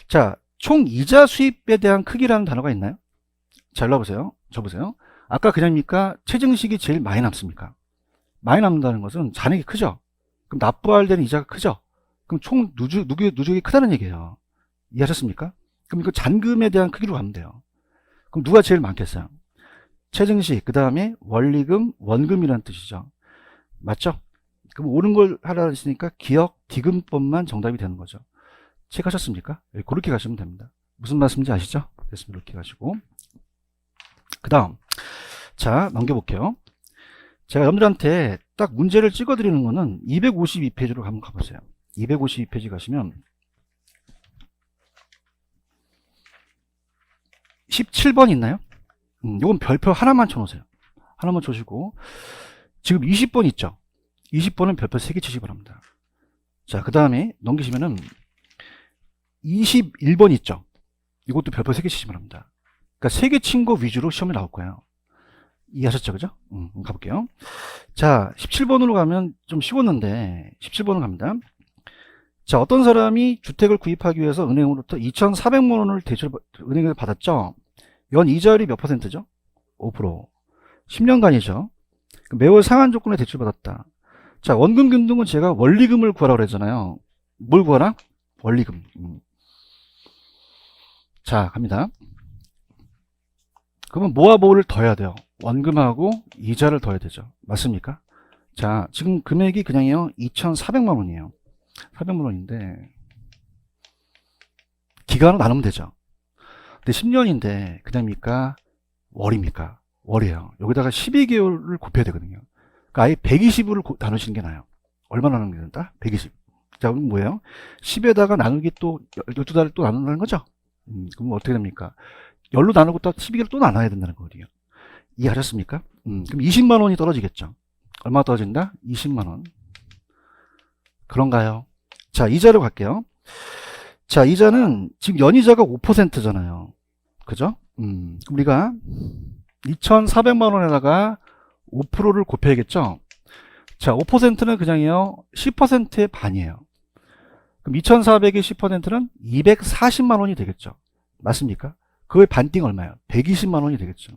자, 총 이자 수입에 대한 크기라는 단어가 있나요? 자, 일로 와보세요. 저 보세요. 아까 그냥입니까? 최증식이 제일 많이 남습니까? 많이 남는다는 것은 잔액이 크죠. 그럼 납부할 때는 이자가 크죠. 그럼 총 누적이 크다는 얘기예요. 이해하셨습니까? 그럼 이거 잔금에 대한 크기로 가면 돼요. 그럼 누가 제일 많겠어요? 최증식, 그 다음에 원리금, 원금이라는 뜻이죠. 맞죠? 그럼 옳은 걸 하라 했으니까 기억, 디귿법만 정답이 되는 거죠. 체크하셨습니까? 네, 그렇게 가시면 됩니다. 무슨 말씀인지 아시죠? 됐습니다. 이렇게 가시고. 그 다음. 자, 넘겨볼게요. 제가 여러분들한테 딱 문제를 찍어드리는 거는 252페이지로 한번 가보세요. 252페이지 가시면 17번 있나요? 요건 별표 하나만 쳐놓으세요. 하나만 쳐주시고, 지금 20번 있죠? 20번은 별표 3개 치시기 바랍니다. 자, 그 다음에 넘기시면은 21번 있죠? 이것도 별표 3개 치시기 바랍니다. 그러니까 3개 친 거 위주로 시험에 나올 거예요. 이해하셨죠? 그죠? 가볼게요. 자, 17번으로 가면 좀 쉬웠는데, 17번으로 갑니다. 자, 어떤 사람이 주택을 구입하기 위해서 은행으로부터 2,400만 원을 은행에서 받았죠? 연 이자율이 몇 퍼센트죠? 5%. 10년간이죠. 매월 상한 조건에 대출받았다. 자, 원금 균등은 제가 원리금을 구하라고 그랬잖아요. 뭘 구하라? 원리금. 자, 갑니다. 그러면 뭐와 뭐를 더해야 돼요? 원금하고 이자를 더해야 되죠. 맞습니까? 자, 지금 금액이 그냥요 2,400만 원이에요. 400만 원인데 기간을 나누면 되죠. 근데 10년인데 그냥입니까? 월입니까? 월이에요. 여기다가 12개월을 곱해야 되거든요. 그러니까 아예 120으로 나누시는 게 나아요. 얼마 나누는 게 된다? 120. 자, 그럼 뭐예요? 10에다가 나누기 또 12달을 또 나눈다는 거죠? 그럼 어떻게 됩니까? 열로 나누고 또 12개를 또 나눠야 된다는 거거든요. 이해하셨습니까? 그럼 20만 원이 떨어지겠죠. 얼마 떨어진다? 20만 원. 그런가요? 자, 이자로 갈게요. 자, 이자는 지금 연이자가 5%잖아요. 그죠? 그럼 우리가 2,400만 원에다가 5%를 곱해야겠죠? 자, 5%는 그냥요 10%의 반이에요. 그럼 2,400의 10%는 240만 원이 되겠죠. 맞습니까? 그의 반띵 얼마예요? 120만 원이 되겠죠.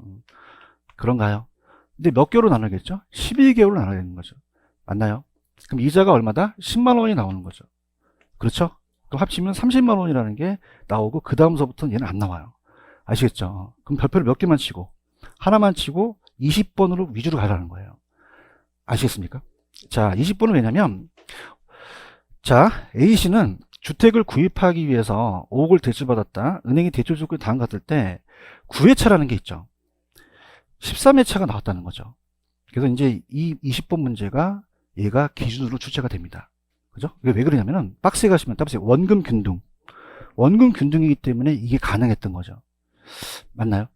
그런가요? 근데 몇 개월로 나누겠죠? 12개월로 나눠야 되는 거죠. 맞나요? 그럼 이자가 얼마다? 10만 원이 나오는 거죠. 그렇죠? 그럼 합치면 30만 원이라는 게 나오고 그 다음서부터는 얘는 안 나와요. 아시겠죠? 그럼 별표를 몇 개만 치고 하나만 치고 20번으로 위주로 가라는 거예요. 아시겠습니까? 자, 20번은 왜냐면 자, A씨는 주택을 구입하기 위해서 5억을 대출받았다. 은행이 대출 조건이 다음 같을 때 9회차라는 게 있죠. 13회차가 나왔다는 거죠. 그래서 이제 이 20번 문제가 얘가 기준으로 출제가 됩니다. 그죠? 이게 왜 그러냐면은 박스에 가시면 따보세요. 원금 균등. 원금 균등이기 때문에 이게 가능했던 거죠. 맞나요?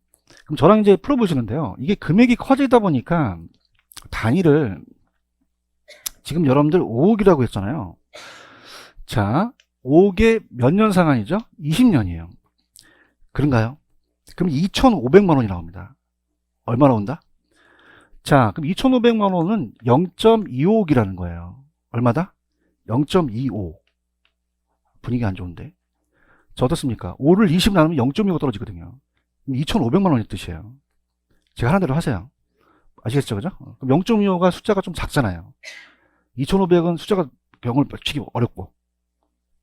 그럼 저랑 이제 풀어보시는데요. 이게 금액이 커지다 보니까 단위를 지금 여러분들 5억이라고 했잖아요. 자, 5억에 몇 년 상한이죠? 20년이에요. 그런가요? 그럼 2,500만 원이 나옵니다. 얼마 나온다? 자, 그럼 2,500만 원은 0.25억이라는 거예요. 얼마다? 0.25. 분위기 안 좋은데. 자, 어떻습니까? 5를 20 나누면 0.25 떨어지거든요. 2,500만 원의 뜻이에요. 제가 하는 대로 하세요. 아시겠죠? 그죠? 그럼 0.25가 숫자가 좀 작잖아요. 2,500은 숫자가 0을 치기 어렵고.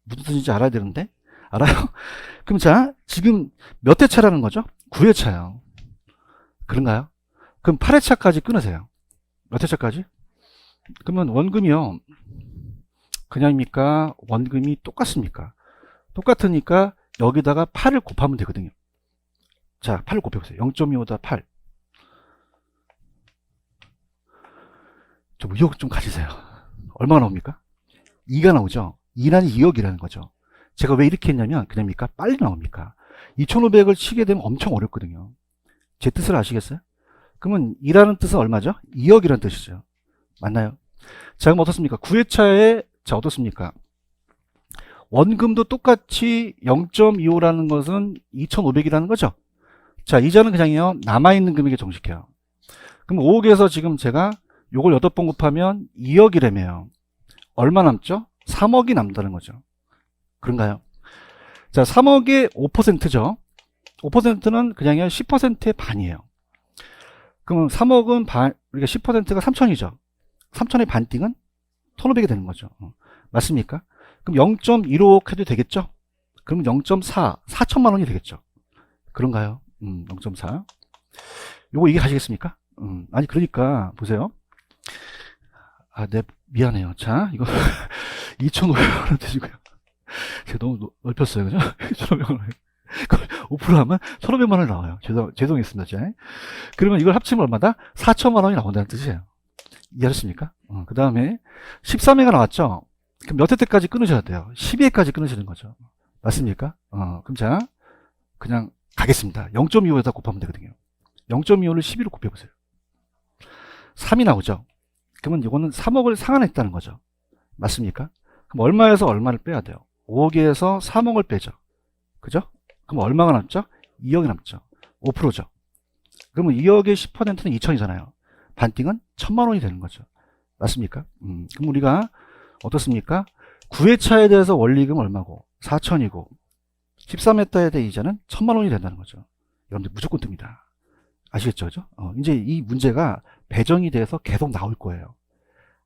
무슨 뜻인지 알아야 되는데? 알아요? 그럼 자, 지금 몇 회차라는 거죠? 9회차요. 그런가요? 그럼 8회차까지 끊으세요. 몇 회차까지? 그러면 원금이요. 그냥입니까? 원금이 똑같습니까? 똑같으니까 여기다가 8을 곱하면 되거든요. 자, 8을 곱해보세요. 0.25다 8. 좀 의욕 좀 가지세요. 얼마나 나옵니까? 2가 나오죠? 2는 2억이라는 거죠. 제가 왜 이렇게 했냐면 그냥입니까? 빨리 나옵니까? 2,500을 치게 되면 엄청 어렵거든요. 제 뜻을 아시겠어요? 그러면 2라는 뜻은 얼마죠? 2억이라는 뜻이죠. 맞나요? 자, 그럼 어떻습니까? 9회차에 자, 어떻습니까? 원금도 똑같이 0.25라는 것은 2,500이라는 거죠. 자, 이자는 그냥요 남아있는 금액에 정식해요. 그럼 5억에서 지금 제가 요걸 8번 곱하면 2억이라며요. 얼마 남죠? 3억이 남다는 거죠. 그런가요? 자, 3억의 5%죠. 5%는 그냥요 10%의 반이에요. 그럼 3억은 우리가 10%가 3천이죠. 3천의 반띵은 1,500이 되는 거죠. 맞습니까? 그럼 0.15억 해도 되겠죠? 그럼 0.4, 4천만 원이 되겠죠. 그런가요? 0.4. 요거 이게 가시겠습니까? 아니, 그러니까, 보세요. 아, 네, 미안해요. 자, 이거 2,500원 되시고요. 제가 너무 넓혔어요. 그죠? 2,500원. 5% 하면 1,500만 원이 나와요. 죄송했습니다. 제. 그러면 이걸 합치면 얼마다? 4천만 원이 나온다는 뜻이에요. 이해하셨습니까? 그 다음에 13회가 나왔죠? 그럼 몇 회 때까지 끊으셔야 돼요? 12회까지 끊으시는 거죠. 맞습니까? 그럼 자, 그냥 가겠습니다. 0.25에다 곱하면 되거든요. 0.25를 12로 곱해보세요. 3이 나오죠? 그러면 이거는 3억을 상환했다는 거죠. 맞습니까? 그럼 얼마에서 얼마를 빼야 돼요? 5억에서 3억을 빼죠. 그죠? 그럼 얼마가 남죠? 2억이 남죠. 5%죠. 그러면 2억의 10%는 2천이잖아요. 반띵은 1,000만 원이 되는 거죠. 맞습니까? 그럼 우리가 어떻습니까? 9회차에 대해서 원리금 얼마고 4천이고 13회차에 대해 이자는 1,000만 원이 된다는 거죠. 여러분들 무조건 뜹니다. 아시겠죠? 그죠? 이제 이 문제가 배정이 돼서 계속 나올 거예요.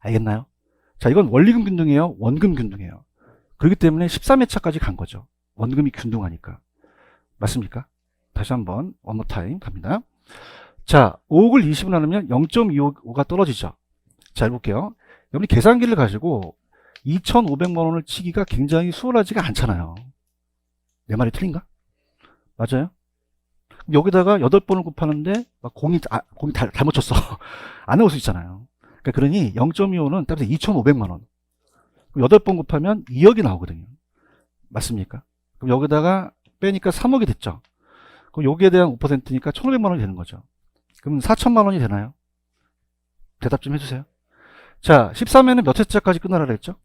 알겠나요? 자, 이건 원리금 균등이에요. 원금 균등이에요. 그렇기 때문에 13회차까지 간 거죠. 원금이 균등하니까. 맞습니까? 다시 한번 one more time 갑니다. 자, 5억을 20을 나누면 0.25가 떨어지죠. 자, 해볼게요. 여러분이 계산기를 가지고 2,500만 원을 치기가 굉장히 수월하지가 않잖아요. 내 말이 틀린가? 맞아요? 여기다가 8번을 곱하는데 공이 잘못 쳤어. 안 나올 수 있잖아요. 그러니 0.25는 따라서 2,500만 원. 8번 곱하면 2억이 나오거든요. 맞습니까? 그럼 여기다가 빼니까 3억이 됐죠. 그럼 여기에 대한 5%니까 1,500만 원이 되는 거죠. 그럼 4천만 원이 되나요? 대답 좀 해주세요. 자, 13회는 몇 회차까지 끝나라 그랬죠?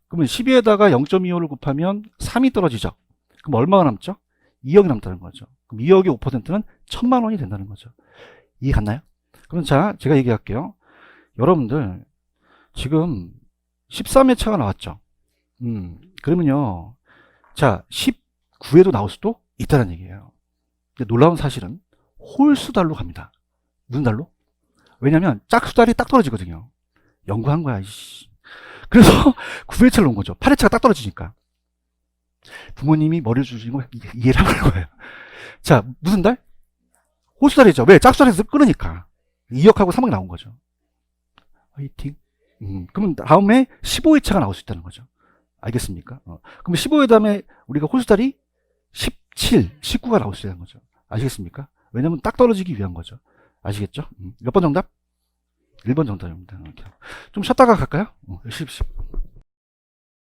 그러면 12에다가 0.25를 곱하면 3이 떨어지죠. 그럼 얼마가 남죠? 2억이 남다는 거죠. 그럼 2억의 5%는 1,000만 원이 된다는 거죠. 이해 갔나요? 그럼 자, 제가 얘기할게요. 여러분들 지금 13회차가 나왔죠. 그러면요. 자, 19회도 나올 수도 있다는 얘기예요. 근데 놀라운 사실은 홀수달로 갑니다. 무슨 달로? 왜냐면 짝수달이 딱 떨어지거든요. 연구한 거야. 이씨. 그래서 9회차를 놓은 거죠. 8회차가 딱 떨어지니까. 부모님이 머리를 주시는 거 이해를 하는 거예요. 자, 무슨 달? 홀수달이죠. 왜? 짝수달에서 끊으니까. 2억하고 3억이 나온 거죠. 화이팅. 그러면 다음에 15회차가 나올 수 있다는 거죠. 알겠습니까? 그럼 15회 다음에 우리가 홀수달이 17, 19가 나올 수 있다는 거죠. 아시겠습니까? 왜냐면 딱 떨어지기 위한 거죠. 아시겠죠? 몇 번 정답? 1번 정답입니다. 좀 쉬었다가 갈까요? 10.